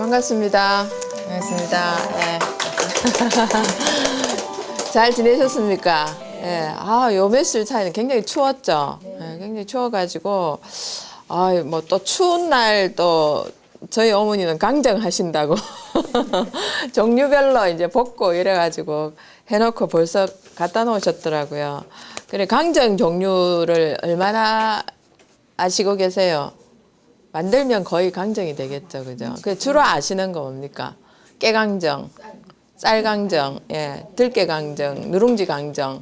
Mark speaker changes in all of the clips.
Speaker 1: 반갑습니다. 반갑습니다. 예. 잘 지내셨습니까? 예. 요 며칠 차이는 굉장히 추웠죠. 예, 굉장히 추워가지고, 뭐 또 추운 날 또 저희 어머니는 강정하신다고 종류별로 이제 볶고 이래가지고 해놓고 벌써 갖다 놓으셨더라고요. 그래, 강정 종류를 얼마나 아시고 계세요? 만들면 거의 강정이 되겠죠, 그죠? 그 주로 아시는 거 뭡니까? 깨강정, 쌀강정, 예, 들깨강정, 누룽지 강정,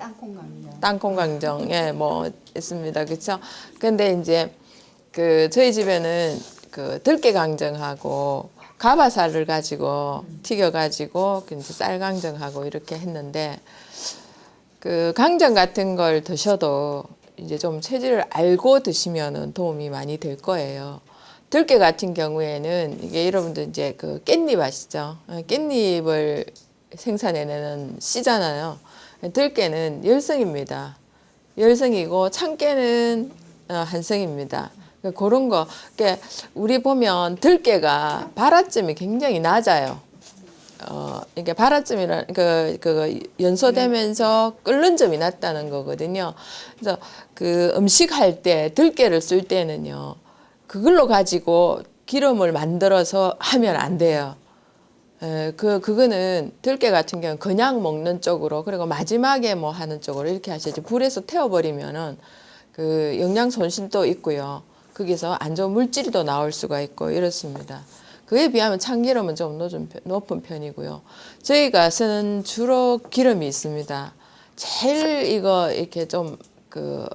Speaker 1: 땅콩 강정, 예, 뭐 있습니다, 그렇죠? 근데 이제 그 저희 집에는 그 들깨강정하고 가바살을 가지고 튀겨가지고 이제 쌀강정하고 이렇게 했는데 그 강정 같은 걸 드셔도 이제 좀 체질을 알고 드시면은 도움이 많이 될 거예요. 들깨 같은 경우에는 이게 여러분들 이제 그 깻잎 아시죠? 깻잎을 생산해내는 씨잖아요. 들깨는 열성입니다. 열성이고 참깨는 한성입니다. 그런 거, 우리 보면 들깨가 발화점이 굉장히 낮아요. 이게 발화점이란 그 연소되면서 끓는 점이 낮다는 거거든요. 그래서 그 음식할 때 들깨를 쓸 때는요. 그걸로 가지고 기름을 만들어서 하면 안 돼요. 그거는 들깨 같은 경우는 그냥 먹는 쪽으로 그리고 마지막에 뭐 하는 쪽으로 이렇게 하셔야지. 불에서 태워버리면은 그 영양 손실도 있고요. 거기서 안 좋은 물질도 나올 수가 있고 이렇습니다. 그에 비하면 참기름은 좀 높은 편이고요. 저희가 쓰는 주로 기름이 있습니다. 제일 이거 이렇게 좀 그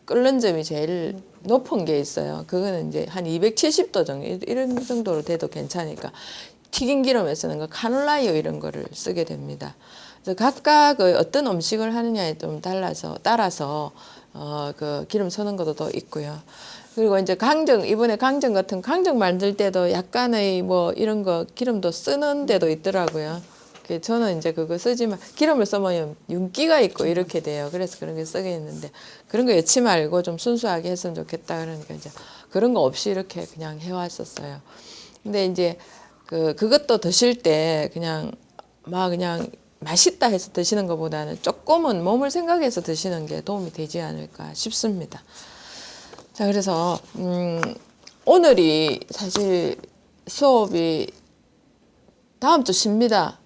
Speaker 1: 끓는 점이 제일 높은 게 있어요. 그거는 이제 한 270도 정도 이런 정도로 돼도 괜찮으니까 튀긴 기름에 쓰는 거 카놀라유 이런 거를 쓰게 됩니다. 그래서 각각 어떤 음식을 하느냐에 좀 따라서 그 기름 쓰는 것도 또 있고요. 그리고 이제 이번에 강정 같은 강정 만들 때도 약간의 뭐 이런 거 기름도 쓰는 데도 있더라고요. 저는 이제 그거 쓰지만 기름을 써면 윤기가 있고 이렇게 돼요. 그래서 그런 게 쓰게 있는데 그런 거 넣지 말고 좀 순수하게 했으면 좋겠다. 그러니까 이제 그런 거 없이 이렇게 그냥 해왔었어요. 근데 이제 그것도 드실 때 그냥 맛있다 해서 드시는 것보다는 조금은 몸을 생각해서 드시는 게 도움이 되지 않을까 싶습니다. 자, 그래서 오늘이 사실 수업이 다음 주 쉽니다.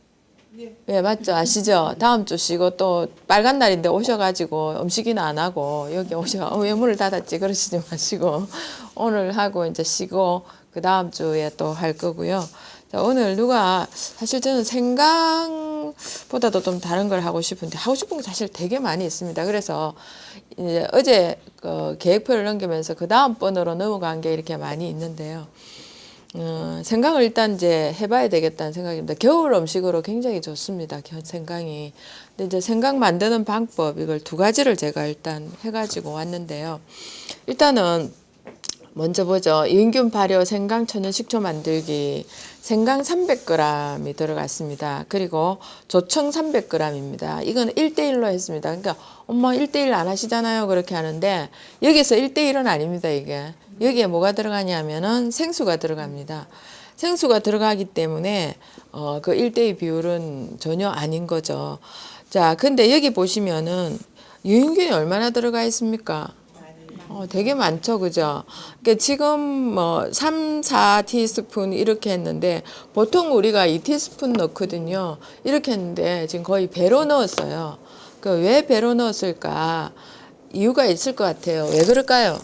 Speaker 1: 예, 맞죠? 아시죠? 다음 주 쉬고 또 빨간 날인데 오셔가지고 음식이나 안 하고 여기 왜 문을 닫았지? 그러시지 마시고 오늘 하고 이제 쉬고 그 다음 주에 또 할 거고요. 자, 오늘 사실 저는 생강보다도 좀 다른 걸 하고 싶은데 하고 싶은 게 사실 되게 많이 있습니다. 그래서 이제 어제 계획표를 넘기면서 그 다음 번으로 넘어간 게 이렇게 많이 있는데요. 생강을 일단 이제 해봐야 되겠다는 생각입니다. 겨울 음식으로 굉장히 좋습니다. 생강이. 근데 이제 생강 만드는 방법 이걸 두 가지를 제가 일단 해가지고 왔는데요. 일단은 먼저 보죠. 유인균 발효 생강 천연 식초 만들기. 생강 300g이 들어갔습니다. 그리고 조청 300g입니다. 이건 1대1로 했습니다. 그러니까 엄마 1대1 안 하시잖아요. 그렇게 하는데 여기서 1대1은 아닙니다. 이게. 여기에 뭐가 들어가냐면은 생수가 들어갑니다. 생수가 들어가기 때문에 그 1대2 비율은 전혀 아닌 거죠. 자, 근데 여기 보시면은 유인균이 얼마나 들어가 있습니까? 되게 많죠, 그죠? 그러니까 지금 뭐 3, 4티스푼 이렇게 했는데 보통 우리가 2티스푼 넣거든요. 이렇게 했는데 지금 거의 배로 넣었어요. 왜 배로 넣었을까? 이유가 있을 것 같아요. 왜 그럴까요?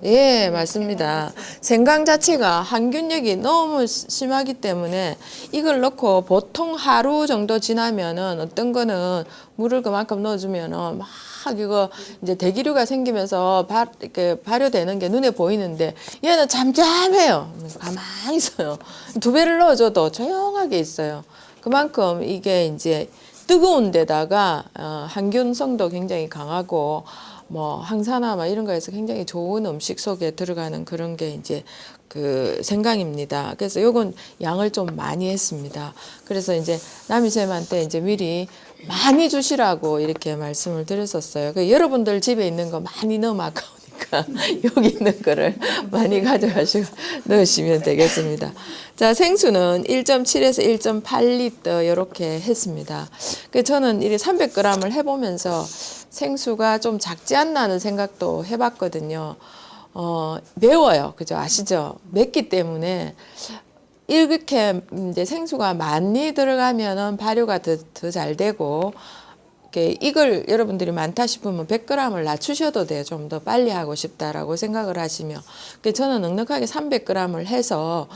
Speaker 1: 예, 맞습니다. 생강 자체가 항균력이 너무 심하기 때문에 이걸 넣고 보통 하루 정도 지나면은 어떤 거는 물을 그만큼 넣어주면은 막 이거 이제 대기류가 생기면서 이렇게 발효되는 게 눈에 보이는데 얘는 잠잠해요. 가만히 있어요. 2배를 넣어줘도 조용하게 있어요. 그만큼 이게 이제 뜨거운 데다가 항균성도 굉장히 강하고 뭐 항산화 막 이런 거에서 굉장히 좋은 음식 속에 들어가는 그런 게 이제 그 생강입니다. 그래서 요건 양을 좀 많이 했습니다. 그래서 이제 남이쌤한테 이제 미리 많이 주시라고 이렇게 말씀을 드렸었어요. 여러분들 집에 있는 거 많이 넣으면 아까우니까 있으니까 여기 있는 거를 많이 가져가시고 넣으시면 되겠습니다. 자, 생수는 1.7에서 1.8리터 이렇게 했습니다. 그 저는 이 300g을 해보면서 생수가 좀 작지 않나 하는 생각도 해봤거든요. 매워요. 그죠? 아시죠? 맵기 때문에 이렇게 이제 생수가 많이 들어가면은 발효가 더 잘 되고, 이걸 여러분들이 많다 싶으면 100g을 낮추셔도 돼요. 좀 더 빨리 하고 싶다라고 생각을 하시면. 저는 넉넉하게 300g을 해서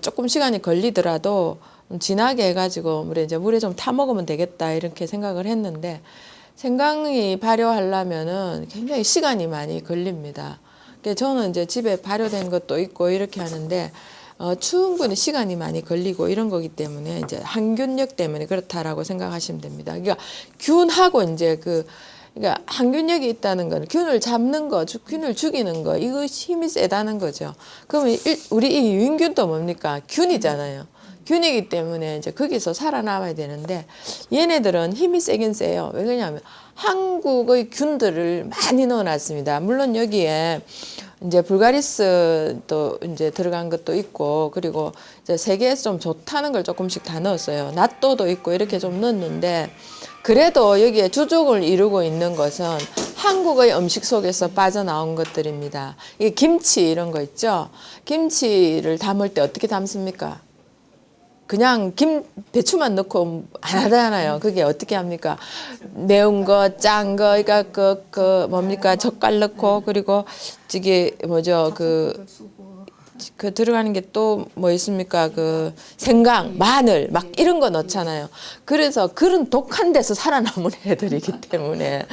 Speaker 1: 조금 시간이 걸리더라도 진하게 해가지고 물에 좀 타 먹으면 되겠다 이렇게 생각을 했는데, 생강이 발효하려면은 굉장히 시간이 많이 걸립니다. 저는 이제 집에 발효된 것도 있고 이렇게 하는데 충분히 시간이 많이 걸리고 이런 거기 때문에 이제 항균력 때문에 그렇다라고 생각하시면 됩니다. 그러니까 균하고 이제 그러니까 항균력이 있다는 건 균을 잡는 거, 균을 죽이는 거, 이거 힘이 세다는 거죠. 그러면 우리 이 유인균도 뭡니까? 균이잖아요. 균이기 때문에 이제 거기서 살아남아야 되는데 얘네들은 힘이 세긴 세요. 왜 그러냐면 한국의 균들을 많이 넣어놨습니다. 물론 여기에 이제 불가리스 또 이제 들어간 것도 있고, 그리고 이제 세계에서 좀 좋다는 걸 조금씩 다 넣었어요. 낫또도 있고 이렇게 좀 넣었는데, 그래도 여기에 주족을 이루고 있는 것은 한국의 음식 속에서 빠져나온 것들입니다. 이게 김치 이런 거 있죠. 김치를 담을 때 어떻게 담습니까? 그냥 배추만 넣고 안 하잖아요. 그게 어떻게 합니까? 매운 거, 짠 거, 그러니까 뭡니까? 젓갈 넣고, 그리고 저기 뭐죠? 그 들어가는 게 또 뭐 있습니까? 생강, 마늘 막 이런 거 넣잖아요. 그래서 그런 독한 데서 살아남은 애들이기 때문에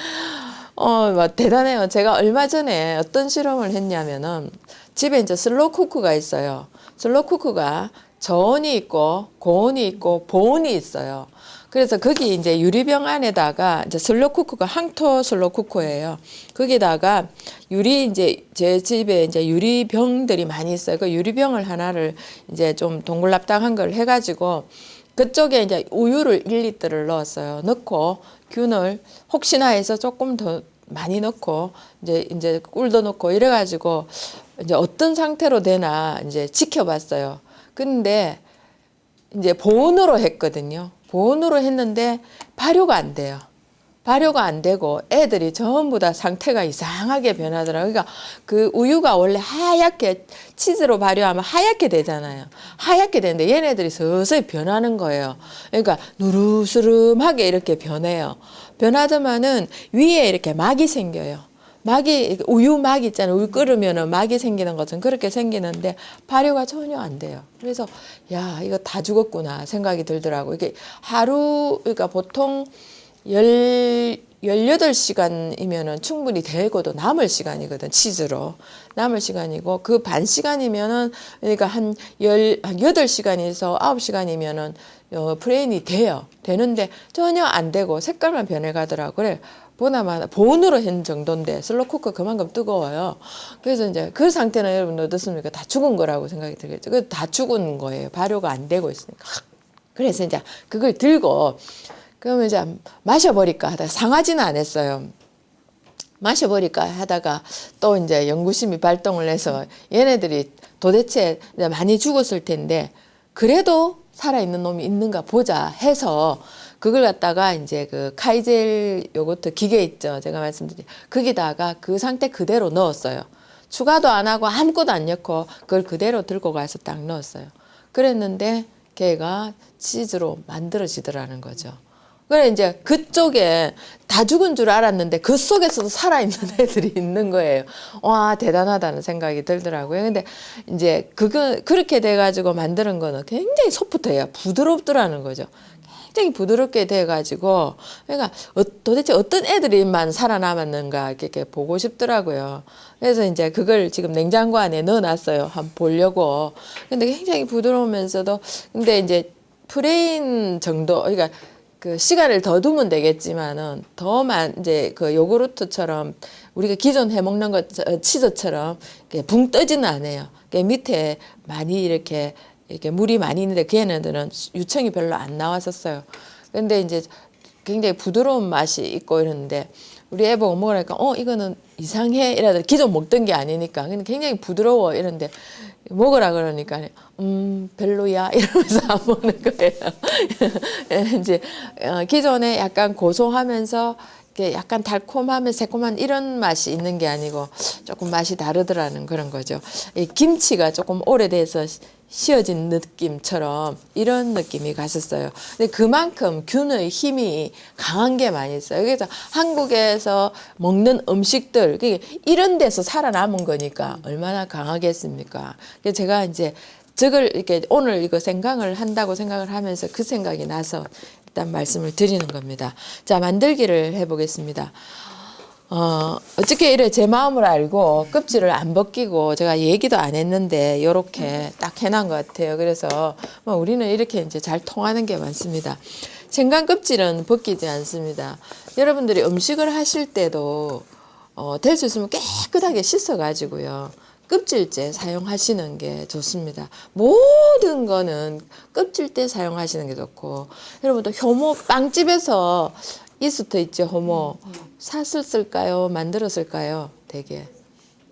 Speaker 1: 막 대단해요. 제가 얼마 전에 어떤 실험을 했냐면은 집에 이제 슬로우 쿠커가 있어요. 슬로우 쿠커가 저온이 있고 고온이 있고 보온이 있어요. 그래서 거기 이제 유리병 안에다가 이제 슬로우 쿠커가 항토 슬로우 쿠커예요. 거기다가 이제 제 집에 이제 유리병들이 많이 있어요. 그 유리병을 하나를 이제 좀 동글납당한 걸 해가지고 그쪽에 이제 우유를 1리터를 넣었어요. 넣고 균을 혹시나 해서 조금 더 많이 넣고 이제 꿀도 넣고 이래가지고 이제 어떤 상태로 되나 이제 지켜봤어요. 근데 이제 보온으로 했거든요. 보온으로 했는데 발효가 안 돼요. 발효가 안 되고 애들이 전부 다 상태가 이상하게 변하더라고요. 그러니까 그 우유가 원래 하얗게 치즈로 발효하면 하얗게 되잖아요. 하얗게 되는데 얘네들이 서서히 변하는 거예요. 그러니까 누르스름하게 이렇게 변해요. 변하더만은 위에 이렇게 막이 생겨요. 우유 막 있잖아요. 우유 끓으면은 막이 생기는 것은 그렇게 생기는데 발효가 전혀 안 돼요. 그래서 야, 이거 다 죽었구나 생각이 들더라고요. 이게 그러니까 보통 18시간이면은 충분히 되고도 남을 시간이거든, 치즈로. 남을 시간이고, 그 반 시간이면은, 그러니까 한 8시간에서 9시간이면은, 프레인이 돼요. 되는데 전혀 안 되고 색깔만 변해가더라고요. 그래. 보나마나 보온으로 한 정도인데 슬로우쿠커 그만큼 뜨거워요. 그래서 이제 그 상태는 여러분 어떻습니까? 다 죽은 거라고 생각이 들겠죠. 그 다 죽은 거예요. 발효가 안 되고 있으니까. 그래서 이제 그걸 들고 그러면 이제 마셔버릴까 하다가 상하지는 않았어요. 마셔버릴까 하다가 또 이제 연구심이 발동을 해서 얘네들이 도대체 많이 죽었을 텐데 그래도 살아있는 놈이 있는가 보자 해서 그걸 갖다가 이제 그 카이젤 요거트 기계 있죠. 제가 말씀드린 거기다가 그 상태 그대로 넣었어요. 추가도 안 하고 아무것도 안 넣고 그걸 그대로 들고 가서 딱 넣었어요. 그랬는데 걔가 치즈로 만들어지더라는 거죠. 그래 이제 그쪽에 다 죽은 줄 알았는데 그 속에서도 살아있는 애들이 있는 거예요. 와, 대단하다는 생각이 들더라고요. 근데 이제 그렇게 돼가지고 만드는 거는 굉장히 소프트해요. 부드럽더라는 거죠. 굉장히 부드럽게 돼가지고 그러니까 도대체 어떤 애들이만 살아남았는가 이렇게 보고 싶더라고요. 그래서 이제 그걸 지금 냉장고 안에 넣어놨어요. 한번 보려고. 근데 굉장히 부드러우면서도 근데 이제 프레인 정도 그러니까 그 시간을 더 두면 되겠지만은 이제 그 요구르트처럼 우리가 기존 해먹는 것 치즈처럼 붕 뜨지는 않아요. 밑에 많이 이렇게 물이 많이 있는데 걔네들은 유청이 별로 안 나왔었어요. 근데 이제 굉장히 부드러운 맛이 있고 이러는데 우리 애 보고 먹으라니까 이거는 이상해 이러더니 기존 먹던 게 아니니까 근데 굉장히 부드러워 이런데 먹으라 그러니까 별로야 이러면서 안 먹는 거예요. 이제 기존에 약간 고소하면서 약간 달콤하면 새콤한 이런 맛이 있는 게 아니고 조금 맛이 다르더라는 그런 거죠. 이 김치가 조금 오래돼서 씌어진 느낌처럼 이런 느낌이 갔었어요. 근데 그만큼 균의 힘이 강한 게 많이 있어요. 그래서 한국에서 먹는 음식들 이런 데서 살아남은 거니까 얼마나 강하겠습니까? 그래서 제가 이제 이렇게 오늘 이거 생각을 한다고 생각을 하면서 그 생각이 나서 일단 말씀을 드리는 겁니다. 자, 만들기를 해보겠습니다. 어떻게 이래 제 마음을 알고 껍질을 안 벗기고 제가 얘기도 안 했는데 이렇게 딱 해놓은 것 같아요. 그래서 우리는 이렇게 이제 잘 통하는 게 많습니다. 생강 껍질은 벗기지 않습니다. 여러분들이 음식을 하실 때도 될 수 있으면 깨끗하게 씻어가지고요. 껍질째 사용하시는 게 좋습니다. 모든 거는 껍질째 사용하시는 게 좋고 여러분도 효모 빵집에서 이스트 있죠, 호모. 사서 쓸까요? 만들어 쓸까요? 되게.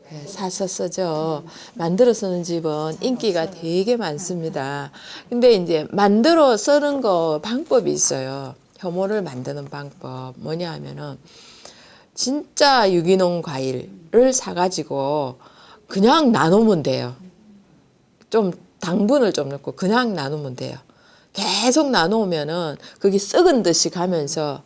Speaker 1: 네, 사서 쓰죠. 만들어 쓰는 집은 인기가 되게 많습니다. 근데 이제 만들어 쓰는 거 방법이 있어요. 효모를 만드는 방법. 뭐냐 하면은 진짜 유기농 과일을 사가지고 그냥 나누면 돼요. 좀 당분을 좀 넣고 그냥 나누면 돼요. 계속 나누면은 그게 썩은 듯이 가면서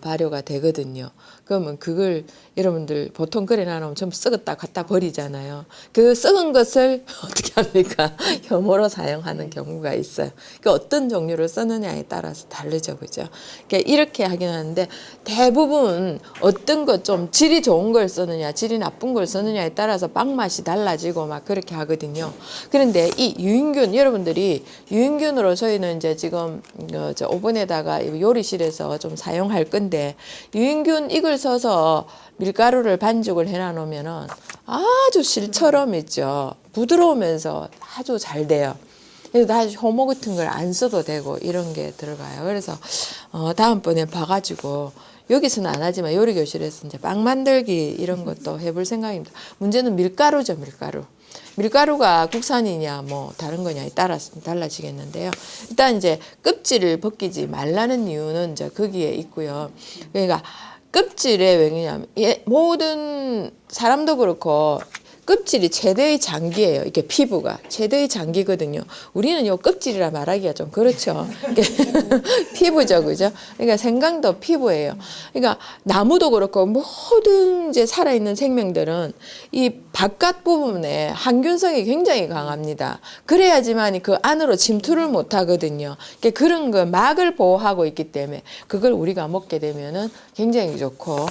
Speaker 1: 발효가 되거든요. 그러면 그걸 여러분들 보통 그래 놔놓으면 전부 썩었다 갖다 버리잖아요. 그 썩은 것을 어떻게 합니까? 효모로 사용하는 경우가 있어요. 그 어떤 종류를 쓰느냐에 따라서 다르죠, 그죠? 그러니까 이렇게 하긴 하는데 대부분 어떤 것 좀 질이 좋은 걸 쓰느냐, 질이 나쁜 걸 쓰느냐에 따라서 빵 맛이 달라지고 막 그렇게 하거든요. 그런데 이 유인균 여러분들이 유인균으로 저희는 이제 지금 저 오븐에다가 요리실에서 좀 사용할 건데 유인균 이걸 써서 밀가루를 반죽을 해놔 놓으면은 아주 실처럼 있죠. 부드러우면서 아주 잘 돼요. 그래서 다 효모 같은 걸 안 써도 되고 이런 게 들어가요. 그래서 다음번에 봐가지고 여기서는 안 하지만 요리교실에서 이제 빵 만들기 이런 것도 해볼 생각입니다. 문제는 밀가루죠, 밀가루. 밀가루가 국산이냐 뭐 다른 거냐에 따라서 달라지겠는데요. 일단 이제 껍질을 벗기지 말라는 이유는 이제 거기에 있고요. 그러니까 껍질에 왜냐면 모든 사람도 그렇고 껍질이 최대의 장기예요. 이게 피부가 최대의 장기거든요. 우리는 요 껍질이라 말하기가 좀 그렇죠. 피부죠, 그죠? 그러니까 생강도 피부예요. 그러니까 나무도 그렇고 모든 이제 살아있는 생명들은 이 바깥 부분에 항균성이 굉장히 강합니다. 그래야지만 그 안으로 침투를 못 하거든요. 그러니까 그런 거 막을 보호하고 있기 때문에 그걸 우리가 먹게 되면은 굉장히 좋고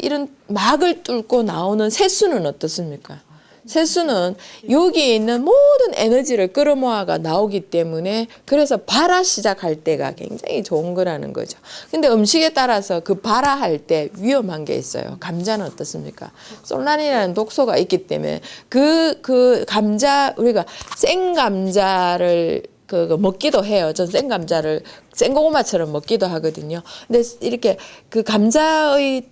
Speaker 1: 이런 막을 뚫고 나오는 새수는 어떻습니까? 새수는 여기에 있는 모든 에너지를 끌어모아가 나오기 때문에 그래서 발화 시작할 때가 굉장히 좋은 거라는 거죠. 근데 음식에 따라서 그 발화할 때 위험한 게 있어요. 감자는 어떻습니까? 솔란이라는 독소가 있기 때문에 그 감자 우리가 생 감자를 먹기도 해요. 전 생감자를 생고구마처럼 먹기도 하거든요. 근데 이렇게 그 감자의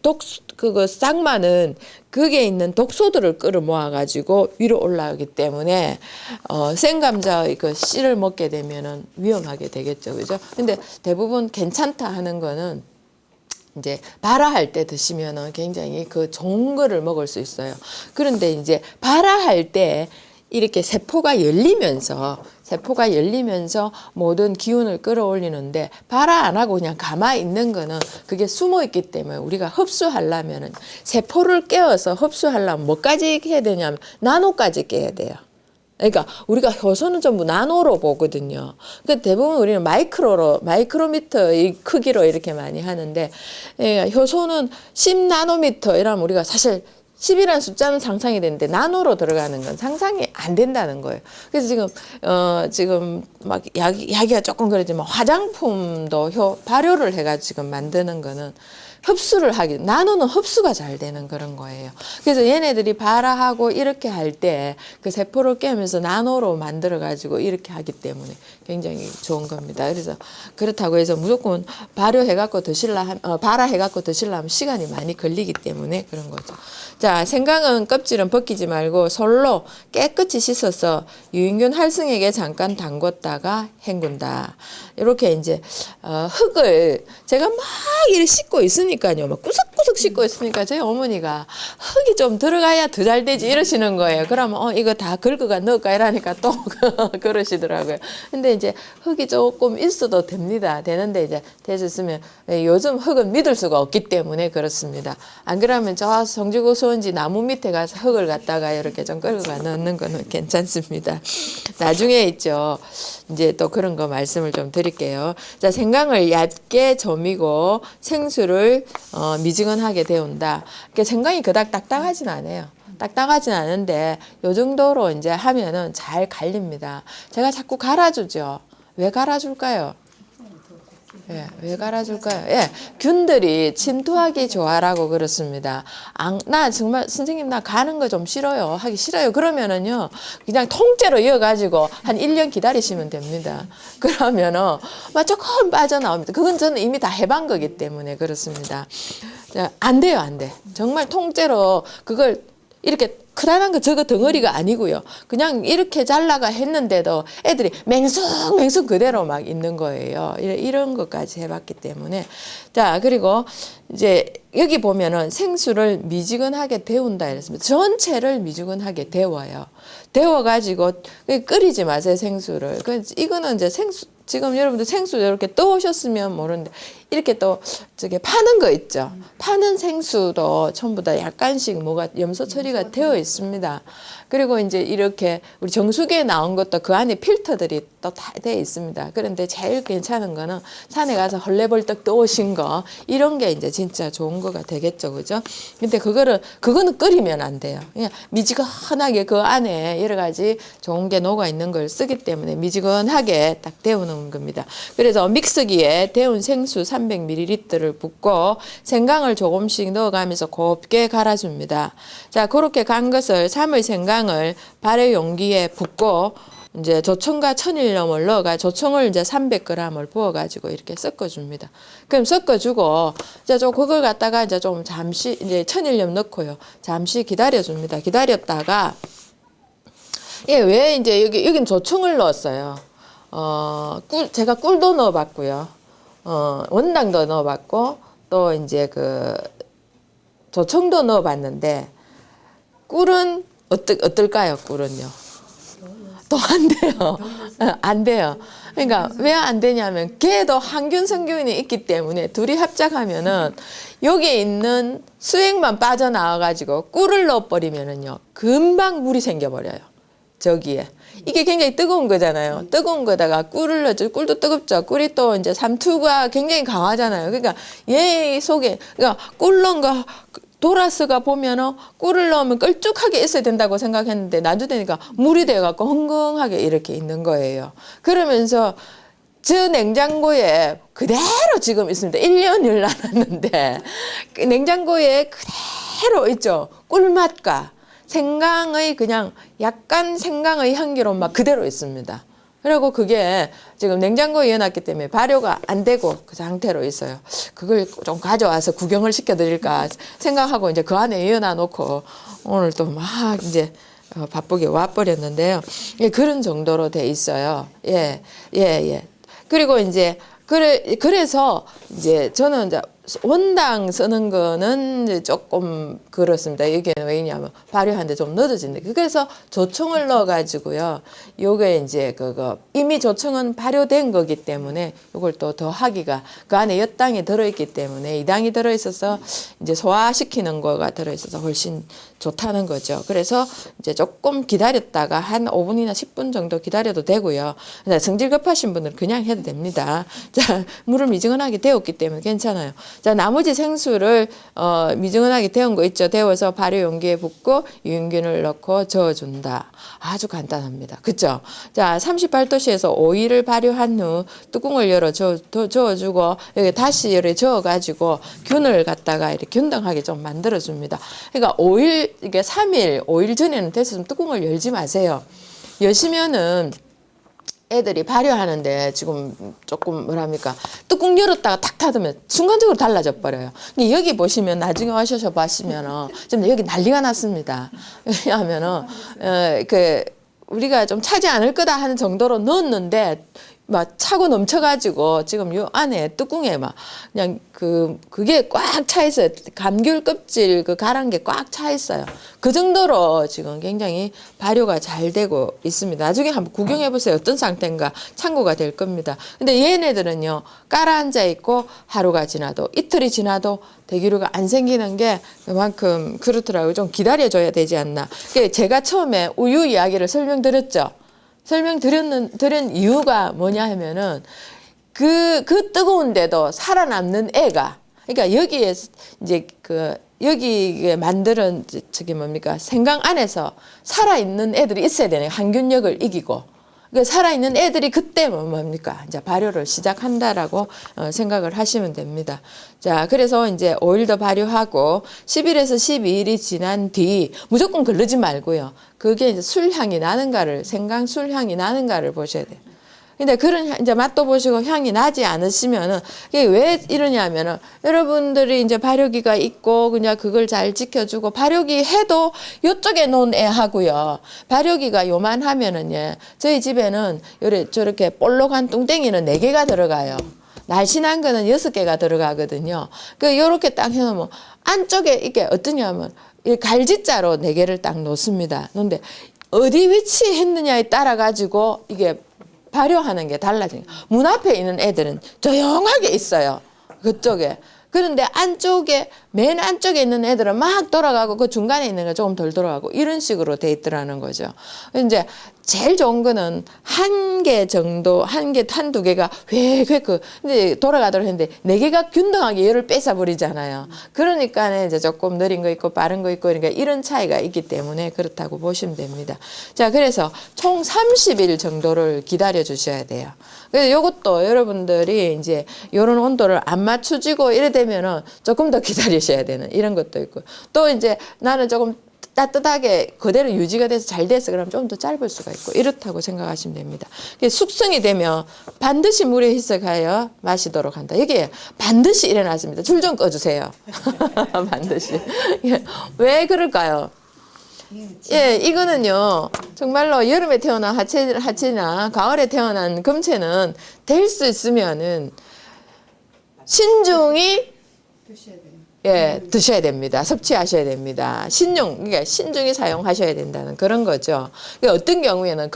Speaker 1: 그거 쌍마는 그게 있는 독소들을 끌어모아 가지고 위로 올라오기 때문에 생감자의 그 씨를 먹게 되면은 위험하게 되겠죠, 그죠? 근데 대부분 괜찮다 하는 거는 이제 발화할 때 드시면은 굉장히 그 좋은 거를 먹을 수 있어요. 그런데 이제 발화할 때 이렇게 세포가 열리면서 모든 기운을 끌어올리는데 발화 안 하고 그냥 가만히 있는 거는 그게 숨어 있기 때문에 우리가 흡수하려면은 세포를 깨워서 흡수하려면 뭐까지 해야 되냐면 나노까지 깨야 돼요. 그러니까 우리가 효소는 전부 나노로 보거든요. 그 대부분 우리는 마이크로미터 이 크기로 이렇게 많이 하는데 효소는 10나노미터 이러면 우리가 사실 10이라는 숫자는 상상이 되는데 나노로 들어가는 건 상상이 안 된다는 거예요. 그래서 지금 막 이야기가 조금 그러지만 화장품도 발효를 해가지고 지금 만드는 거는 흡수를 하기, 나노는 흡수가 잘 되는 그런 거예요. 그래서 얘네들이 발화하고 이렇게 할 때 그 세포를 깨면서 나노로 만들어가지고 이렇게 하기 때문에 굉장히 좋은 겁니다. 그래서 그렇다고 해서 무조건 발효해갖고 발화해갖고 드시려면 시간이 많이 걸리기 때문에 그런 거죠. 자, 생강은 껍질은 벗기지 말고 솔로 깨끗이 씻어서 유익균 활성액에 잠깐 담궜다가 헹군다. 이렇게 이제 흙을 제가 막 이렇게 씻고 있으니까요. 막 구석구석 씻고 있으니까 저희 어머니가 흙이 좀 들어가야 더 잘 되지 이러시는 거예요. 그러면 이거 다 긁어가 넣을까 이러니까 또 그러시더라고요. 근데 이제 흙이 조금 있어도 됩니다. 되는데 이제 되셨으면 요즘 흙은 믿을 수가 없기 때문에 그렇습니다. 안 그러면 저 성지고 수원지 나무 밑에 가서 흙을 갖다가 이렇게 좀 긁어가 넣는 거는 괜찮습니다. 나중에 있죠. 이제 또 그런 거 말씀을 좀 드릴게요. 자, 생강을 얇게 저미고 생수를 미지근하게 데운다. 그러니까 생강이 그닥 딱딱하진 않아요. 딱딱하진 않은데 요 정도로 이제 하면은 잘 갈립니다. 제가 자꾸 갈아주죠. 왜 갈아줄까요? 예, 왜 갈아줄까요? 예, 균들이 침투하기 좋아라고 그렇습니다. 나 정말 선생님 나 가는 거 좀 싫어요. 하기 싫어요. 그러면은요, 그냥 통째로 이어가지고 한 1년 기다리시면 됩니다. 그러면은 막 조금 빠져나옵니다. 그건 저는 이미 다 해본 거기 때문에 그렇습니다. 자, 안 돼요, 안 돼. 정말 통째로 그걸 이렇게 크다란 거 저거 덩어리가 아니고요. 그냥 이렇게 잘라가 했는데도 애들이 맹숭맹숭 그대로 막 있는 거예요. 이런 것까지 해봤기 때문에. 자, 그리고 이제 여기 보면은 생수를 미지근하게 데운다 이랬습니다. 전체를 미지근하게 데워요. 데워가지고 끓이지 마세요, 생수를. 이거는 이제 지금 여러분들 생수 이렇게 떠오셨으면 모르는데 이렇게 또 저기 파는 거 있죠. 파는 생수도 전부 다 약간씩 뭐가 염소 처리가 되어 있습니다. 그리고 이제 이렇게 우리 정수기에 나온 것도 그 안에 필터들이 또 다 되어 있습니다. 그런데 제일 괜찮은 거는 산에 가서 헐레벌떡 떠오신 거 이런 게 이제 진짜 좋은 거가 되겠죠, 그죠? 근데 그거는 끓이면 안 돼요. 그냥 미지근하게 그 안에 여러 가지 좋은 게 녹아 있는 걸 쓰기 때문에 미지근하게 딱 데우는 겁니다. 그래서 믹서기에 데운 생수 300ml를 붓고 생강을 조금씩 넣어가면서 곱게 갈아줍니다. 자, 그렇게 간 것을 삶의 생강을 발효 용기에 붓고 이제 조청과 천일염을 넣어가 조청을 이제 300g을 부어가지고 이렇게 섞어줍니다. 그럼 섞어주고 이제 좀 그걸 갖다가 이제 좀 잠시 이제 천일염 넣고요. 잠시 기다려줍니다. 기다렸다가 왜 이제 여긴 조청을 넣었어요. 제가 꿀도 넣어봤고요. 원당도 넣어봤고 또 이제 그 조청도 넣어봤는데 꿀은 어떨까요? 꿀은요. 또 안 돼요. 안 돼요. 그러니까 왜 안 되냐면 걔도 항균 성균이 있기 때문에 둘이 합작하면은 여기에 있는 수액만 빠져나와가지고 꿀을 넣어버리면은요 금방 물이 생겨버려요. 저기에. 이게 굉장히 뜨거운 거잖아요. 뜨거운 거다가 꿀을 넣죠. 꿀도 뜨겁죠. 꿀이 또 이제 삼투가 굉장히 강하잖아요. 그러니까 얘 속에, 그러니까 꿀 넣은 거, 도라스가 보면은 꿀을 넣으면 걸쭉하게 있어야 된다고 생각했는데 놔두니까 물이 돼갖고 흥건하게 이렇게 있는 거예요. 그러면서 저 냉장고에 그대로 지금 있습니다. 1년을 나눴는데 그 냉장고에 그대로 있죠. 꿀맛과 생강의 그냥 약간 생강의 향기로운 맛 그대로 있습니다. 그리고 그게 지금 냉장고에 넣어놨기 때문에 발효가 안 되고 그 상태로 있어요. 그걸 좀 가져와서 구경을 시켜드릴까 생각하고 이제 그 안에 넣어놔 놓고 오늘 또 막 이제 바쁘게 와버렸는데요. 예, 그런 정도로 돼 있어요. 예. 그리고 이제 그래서 이제 저는 이제 원당 쓰는 거는 이제 조금 그렇습니다. 이게 왜냐면 발효하는데 좀 늦어진다. 그래서 조청을 넣어가지고요. 요게 이제 이미 조청은 발효된 거기 때문에 요걸 또 더 하기가 그 안에 엿당이 들어있기 때문에 이당이 들어있어서 이제 소화시키는 거가 들어있어서 훨씬 좋다는 거죠. 그래서 이제 조금 기다렸다가 한 5분이나 10분 정도 기다려도 되고요. 성질 급하신 분들은 그냥 해도 됩니다. 자, 물을 미지근하게 데웠기 때문에 괜찮아요. 자, 나머지 생수를 미지근하게 데운 거 있죠. 데워서 발효 용기에 붓고 유인균을 넣고 저어준다. 아주 간단합니다. 그죠? 자, 38도씨에서 오일을 발효한 후 뚜껑을 열어 저어주고 여기 다시 열에 저어가지고 균을 갖다가 이렇게 균등하게 좀 만들어줍니다. 그러니까 오일, 이게 3일, 5일 전에는 됐으면 뚜껑을 열지 마세요. 여시면은 애들이 발효하는데 지금 조금 뭐랍니까 뚜껑 열었다가 탁 닫으면 순간적으로 달라져 버려요. 여기 보시면 나중에 와셔서 보시면은 지금 여기 난리가 났습니다. 왜냐하면은 그 우리가 좀 차지 않을 거다 하는 정도로 넣었는데 막 차고 넘쳐가지고 지금 요 안에 뚜껑에 막 그냥 그게 꽉 차 있어요. 감귤 껍질 그 가란 게 꽉 차 있어요. 그 정도로 지금 굉장히 발효가 잘 되고 있습니다. 나중에 한번 구경해 보세요. 어떤 상태인가 참고가 될 겁니다. 근데 얘네들은요 깔아앉아 있고 하루가 지나도 이틀이 지나도 대기류가 안 생기는 게 그만큼 그렇더라고요. 좀 기다려줘야 되지 않나. 제가 처음에 우유 이야기를 설명드렸죠. 설명드린 이유가 뭐냐 하면은 그 뜨거운데도 살아남는 애가 그러니까 여기에 이제 여기에 만드는 저기 뭡니까 생강 안에서 살아있는 애들이 있어야 되네요. 항균력을 이기고 그러니까 살아있는 애들이 그때 뭡니까 이제 발효를 시작한다라고 생각을 하시면 됩니다. 자, 그래서 이제 5일 더 발효하고 10일에서 12일이 지난 뒤 무조건 걸르지 말고요. 그게 이제 술향이 나는가를 생강 술향이 나는가를 보셔야 돼요. 근데 그런 이제 맛도 보시고 향이 나지 않으시면은 이게 왜 이러냐면은 여러분들이 이제 발효기가 있고 그냥 그걸 잘 지켜주고 발효기 해도 요쪽에 놓은 애 하고요. 발효기가 요만하면은 예. 저희 집에는 저렇게 볼록한 뚱땡이는 4개가 들어가요. 날씬한 거는 6개가 들어가거든요. 요렇게 딱 해놓으면 안쪽에 이게 어떠냐면 이 갈지자로 4개를 딱 놓습니다. 그런데 어디 위치했느냐에 따라 가지고 이게 발효하는 게 달라지는 거예요. 문 앞에 있는 애들은 조용하게 있어요. 그쪽에. 그런데 안쪽에 맨 안쪽에 있는 애들은 막 돌아가고 그 중간에 있는 거 조금 덜 돌아가고 이런 식으로 돼 있더라는 거죠. 이제 제일 좋은 거는 한 개 정도 한두 개가 획획 근데 돌아가도록 했는데 4개가 균등하게 열을 뺏어 버리잖아요. 그러니까 이제 조금 느린 거 있고 빠른 거 있고 그러니까 이런 차이가 있기 때문에 그렇다고 보시면 됩니다. 자, 그래서 총 30일 정도를 기다려 주셔야 돼요. 그래서 요것도 여러분들이 이제 요런 온도를 안 맞춰지고 이래 되면은 조금 더 기다리셔야 되는 이런 것도 있고 또 이제 나는 조금 따뜻하게 그대로 유지가 돼서 잘 돼서 그러면 좀 더 짧을 수가 있고 이렇다고 생각하시면 됩니다. 숙성이 되면 반드시 물에 희석하여 마시도록 한다. 이게 반드시 일어났습니다. 줄 좀 꺼주세요. 반드시. 왜 그럴까요? 예, 이거는요, 정말로 여름에 태어난 하체나 가을에 태어난 금체는 될 수 있으면은 신중히 예, 드셔야 됩니다. 섭취하셔야 됩니다. 그러니까 신중히 사용하셔야 된다는 그런 거죠. 그러니까 어떤 경우에는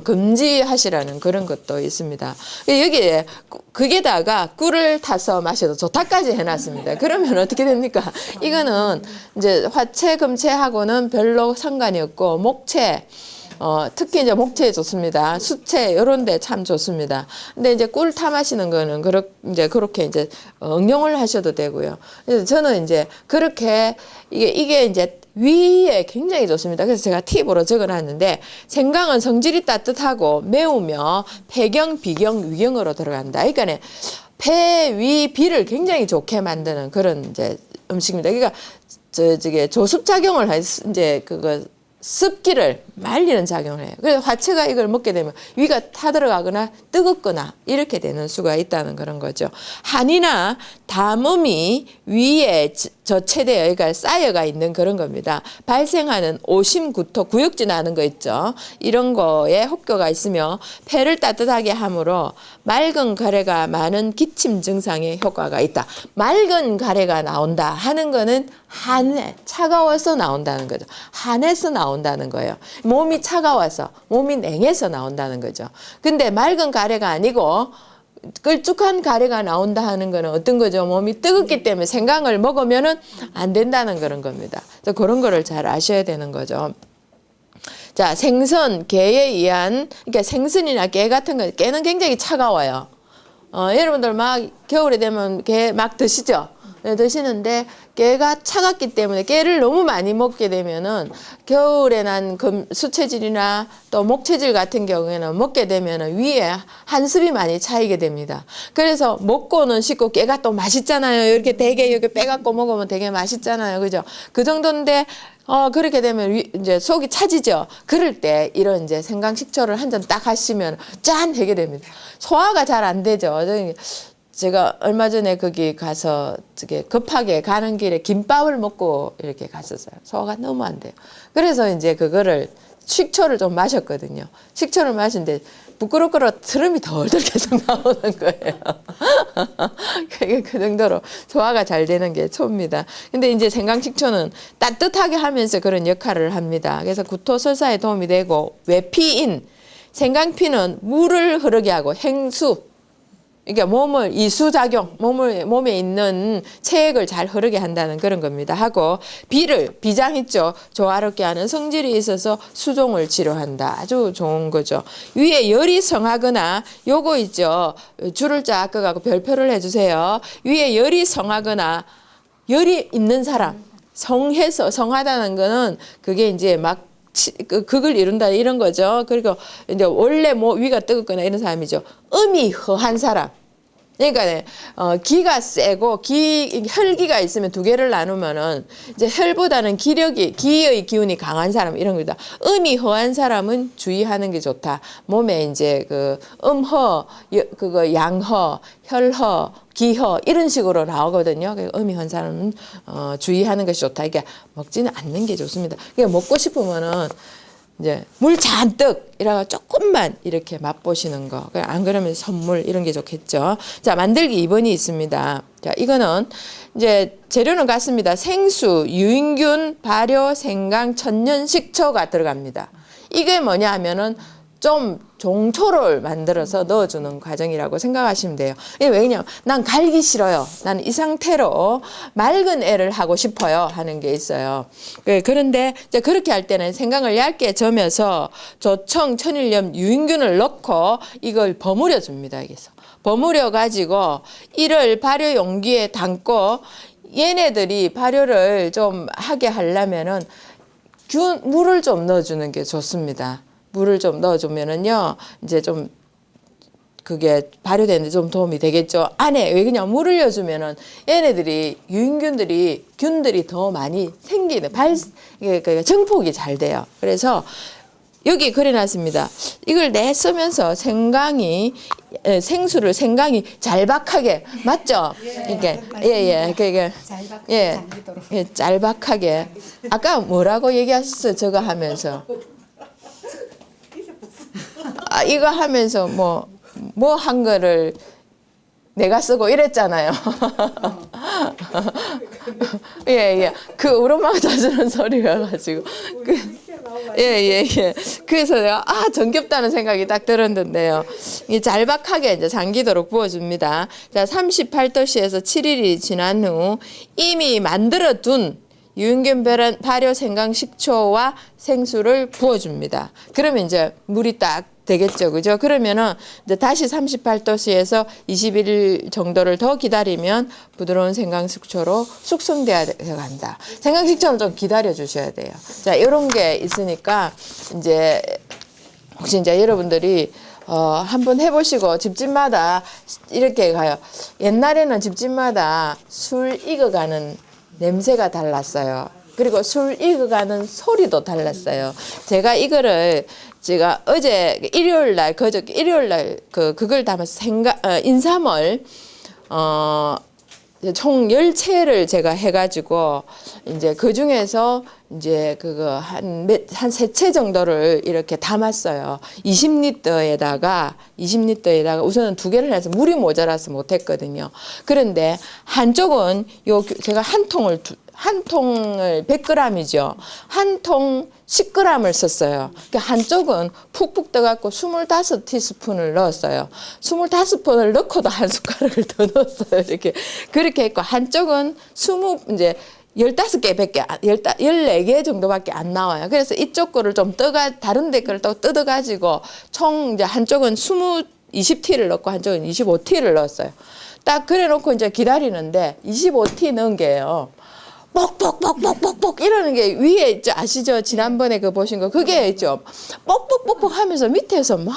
Speaker 1: 금지하시라는 그런 것도 있습니다. 여기에 그게다가 꿀을 타서 마셔도 좋다까지 해놨습니다. 그러면 어떻게 됩니까? 이거는 이제 화채, 금채하고는 별로 상관이 없고 목채, 특히 이제 목채에 좋습니다. 수채 이런 데 참 좋습니다. 근데 이제 꿀 타 마시는 거는 그렇게 이제 응용을 하셔도 되고요. 그래서 저는 이제 그렇게 이게 이제 위에 굉장히 좋습니다. 그래서 제가 팁으로 적어놨는데 생강은 성질이 따뜻하고 매우며 폐경, 비경, 위경으로 들어간다. 그러니까 폐, 위, 비를 굉장히 좋게 만드는 그런 이제 음식입니다. 그러니까 저게 조습 작용을 이제 습기를 말리는 작용을 해요. 그래서 화채가 이걸 먹게 되면 위가 타들어가거나 뜨겁거나 이렇게 되는 수가 있다는 그런 거죠. 한이나 담음이 위에 저체되어 그러니까 쌓여가 있는 그런 겁니다. 발생하는 오심, 구토, 구역질 나는 거 있죠. 이런 거에 혹교가 있으며 폐를 따뜻하게 함으로 맑은 가래가 많은 기침 증상에 효과가 있다. 맑은 가래가 나온다 하는 거는 한에 차가워서 나온다는 거죠. 한에서 나온다는 거예요. 몸이 차가워서 몸이 냉해서 나온다는 거죠. 근데 맑은 가래가 아니고 걸쭉한 가래가 나온다 하는 거는 어떤 거죠? 몸이 뜨겁기 때문에 생강을 먹으면은 안 된다는 그런 겁니다. 그래서 그런 거를 잘 아셔야 되는 거죠. 자, 생선, 게에 의한 그러니까 생선이나 게 같은 거 게는 굉장히 차가워요. 여러분들 막 겨울에 되면 게 막 드시죠? 드시는데 깨가 차갑기 때문에 깨를 너무 많이 먹게 되면은 겨울에 난 수체질이나 또 목체질 같은 경우에는 먹게 되면은 위에 한습이 많이 차이게 됩니다. 그래서 먹고는 씻고 깨가 또 맛있잖아요. 이렇게 되게 이렇게 빼갖고 먹으면 되게 맛있잖아요. 그죠? 그 정도인데 그렇게 되면 이제 속이 차지죠. 그럴 때 이런 이제 생강식초를 한 잔 딱 하시면 짠 되게 됩니다. 소화가 잘 안 되죠. 제가 얼마 전에 거기 가서 급하게 가는 길에 김밥을 먹고 이렇게 갔었어요. 소화가 너무 안 돼요. 그래서 이제 그거를 식초를 좀 마셨거든요. 식초를 마신데 부끄럽고 트름이 덜덜 계속 나오는 거예요. 그게 그 정도로 소화가 잘 되는 게 초입니다. 근데 이제 생강식초는 따뜻하게 하면서 그런 역할을 합니다. 그래서 구토 설사에 도움이 되고 외피인 생강피는 물을 흐르게 하고 행수 그러니까 몸을 이수작용, 몸에 있는 체액을 잘 흐르게 한다는 그런 겁니다. 하고 비장 있죠. 조화롭게 하는 성질이 있어서 수종을 치료한다. 아주 좋은 거죠. 위에 열이 성하거나 요거 있죠. 줄을 쫙 끄고 별표를 해주세요. 위에 열이 성하거나 열이 있는 사람 성하다는 거는 그게 이제 막 극을 이룬다 이런 거죠. 그리고 이제 원래 위가 뜨겁거나 이런 사람이죠. 음이 허한 사람. 그러니까 기가 세고 혈기가 있으면 두 개를 나누면은 이제 혈보다는 기의 기운이 강한 사람 이런 거다. 음이 허한 사람은 주의하는 게 좋다. 몸에 이제 그 그거 양허, 혈허, 기허 이런 식으로 나오거든요. 음이 허한 사람은 주의하는 것이 좋다. 이게 먹지는 않는 게 좋습니다. 그러니까 먹고 싶으면은 이제 물 잔뜩 이라가 조금만 이렇게 맛보시는 거. 안 그러면 선물 이런 게 좋겠죠. 자, 만들기 2번이 있습니다. 자, 이거는 이제 재료는 같습니다. 생수, 유인균, 발효, 생강, 천연, 식초가 들어갑니다. 이게 뭐냐 하면은 좀 종초를 만들어서 넣어주는 과정이라고 생각하시면 돼요. 왜냐면 난 갈기 싫어요. 난 이 상태로 맑은 애를 하고 싶어요 하는 게 있어요. 그런데 이제 그렇게 할 때는 생강을 얇게 저며서 조청, 천일염, 유인균을 넣고 이걸 버무려 줍니다. 여기서 버무려 가지고 이를 발효 용기에 담고 얘네들이 발효를 좀 하게 하려면은 물을 좀 넣어주는 게 좋습니다. 물을 좀 넣어주면은요, 이제 좀 그게 발효되는데 좀 도움이 되겠죠. 안에 왜 그냥 물을 넣어주면은 얘네들이 균들이 더 많이 생기는 증폭이 잘 돼요. 그래서 여기 그려놨습니다. 이걸 쓰면서 생강이 짤박하게 맞죠? 이게 그게 짤박하게 아까 뭐라고 얘기하셨어요? 저거 하면서. 이거 하면서 뭐 한 거를 내가 쓰고 이랬잖아요. 예. 그 우르마가 자주는 소리가 가지고. 예. 그래서 내가 정겹다는 생각이 딱 들었는데요. 이 짤박하게 이제 잠기도록 부어줍니다. 자, 38도씨에서 7일이 지난 후 이미 만들어둔 유인균 발효 생강 식초와 생수를 부어줍니다. 그러면 이제 물이 딱 되겠죠. 그죠? 그러면은 이제 다시 38도씨에서 21일 정도를 더 기다리면 부드러운 생강식초로 숙성돼야 간다. 생강식초는 좀 기다려 주셔야 돼요. 자, 이런 게 있으니까 이제 혹시 이제 여러분들이 한번 해보시고 집집마다 이렇게 가요. 옛날에는 집집마다 술 익어가는 냄새가 달랐어요. 그리고 술 익어가는 소리도 달랐어요. 제가 이거를 어제 일요일날 그걸 담아서 인삼을 총 10채를 제가 해가지고 이제 그 중에서 이제 그거 한 3채 정도를 이렇게 담았어요. 20리터에다가 우선은 2개를 해서 물이 모자라서 못했거든요. 그런데 한쪽은 제가 한 통을 100g이죠. 한 통 10g을 썼어요. 그러니까 한쪽은 푹푹 떠갖고 25티스푼을 넣었어요. 25푼을 넣고도 한 숟가락을 더 넣었어요. 그렇게 했고, 한쪽은 15개밖에, 14개 정도밖에 안 나와요. 그래서 이쪽 거를 좀 다른 데 거를 또 뜯어가지고, 총 이제 한쪽은 20T를 넣고 한쪽은 25T를 넣었어요. 딱 그래놓고 이제 기다리는데 25T 넣은 게요. 뻑뻑뻑뻑뻑뻑 이러는 게 위에 있죠. 아시죠? 지난번에 그 보신 거 그게 있죠. 뻑뻑뻑뻑 하면서 밑에서 막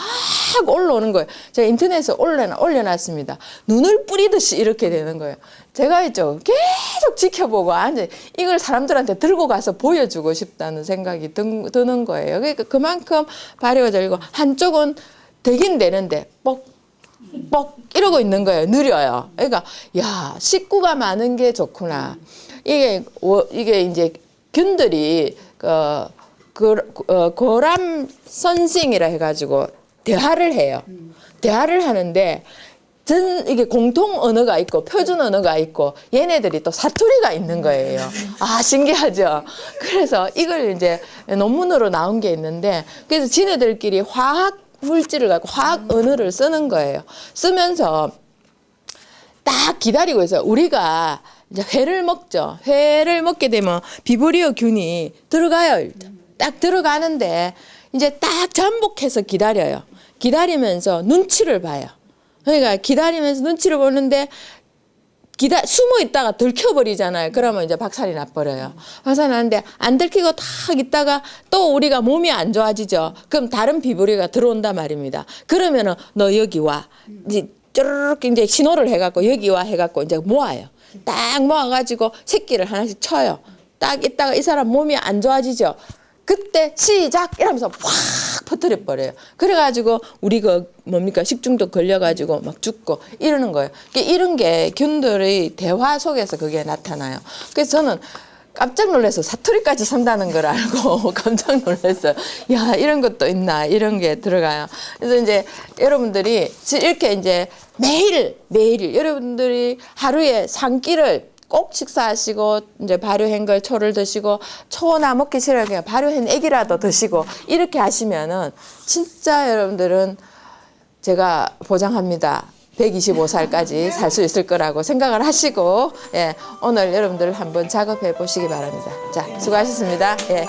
Speaker 1: 올라오는 거예요. 제가 인터넷에 올려놨습니다. 눈을 뿌리듯이 이렇게 되는 거예요. 제가 있죠. 계속 지켜보고 앉아 이걸 사람들한테 들고 가서 보여주고 싶다는 생각이 드는 거예요. 그러니까 그만큼 발효가 되고 한쪽은 되긴 되는데 뻑뻑 이러고 있는 거예요. 느려요. 그러니까 야 식구가 많은 게 좋구나. 이게 이제 균들이 고람 선생이라 해가지고 대화를 해요. 대화를 하는데 이게 공통 언어가 있고 표준 언어가 있고 얘네들이 또 사투리가 있는 거예요. 아 신기하죠. 그래서 이걸 이제 논문으로 나온 게 있는데 그래서 지네들끼리 화학 물질을 갖고 화학 언어를 쓰는 거예요. 쓰면서 딱 기다리고 있어요. 우리가 이제 회를 먹죠. 회를 먹게 되면 비브리오 균이 들어가요. 일단. 딱 들어가는데 이제 딱 잠복해서 기다려요. 기다리면서 눈치를 봐요. 그러니까 기다리면서 눈치를 보는데 숨어 있다가 들켜버리잖아요. 그러면 이제 박살이 나버려요. 박살이 나는데 안 들키고 탁 있다가 또 우리가 몸이 안 좋아지죠. 그럼 다른 비브리오가 들어온단 말입니다. 그러면은 너 여기 와. 이제 쭈르륵 이제 신호를 해갖고 여기 와 해갖고 이제 모아요. 딱 모아가지고 새끼를 하나씩 쳐요. 딱 있다가 이 사람 몸이 안 좋아지죠. 그때 시작 이러면서 확 퍼뜨려 버려요. 그래가지고 우리 뭡니까 식중독 걸려가지고 막 죽고 이러는 거예요. 이런 게 균들의 대화 속에서 그게 나타나요. 그래서 저는 깜짝 놀라서 사투리까지 쓴다는 걸 알고 깜짝 놀랐어요. 야 이런 것도 있나 이런 게 들어가요. 그래서 이제 여러분들이 이렇게 이제 매일 여러분들이 하루에 3끼를 꼭 식사하시고 이제 발효한 걸 초를 드시고 초나 먹기 싫어요. 그냥 발효한 액이라도 드시고 이렇게 하시면은 진짜 여러분들은 제가 보장합니다. 125살까지 살 수 있을 거라고 생각을 하시고 예, 오늘 여러분들 한번 작업해 보시기 바랍니다. 자, 수고하셨습니다. 예.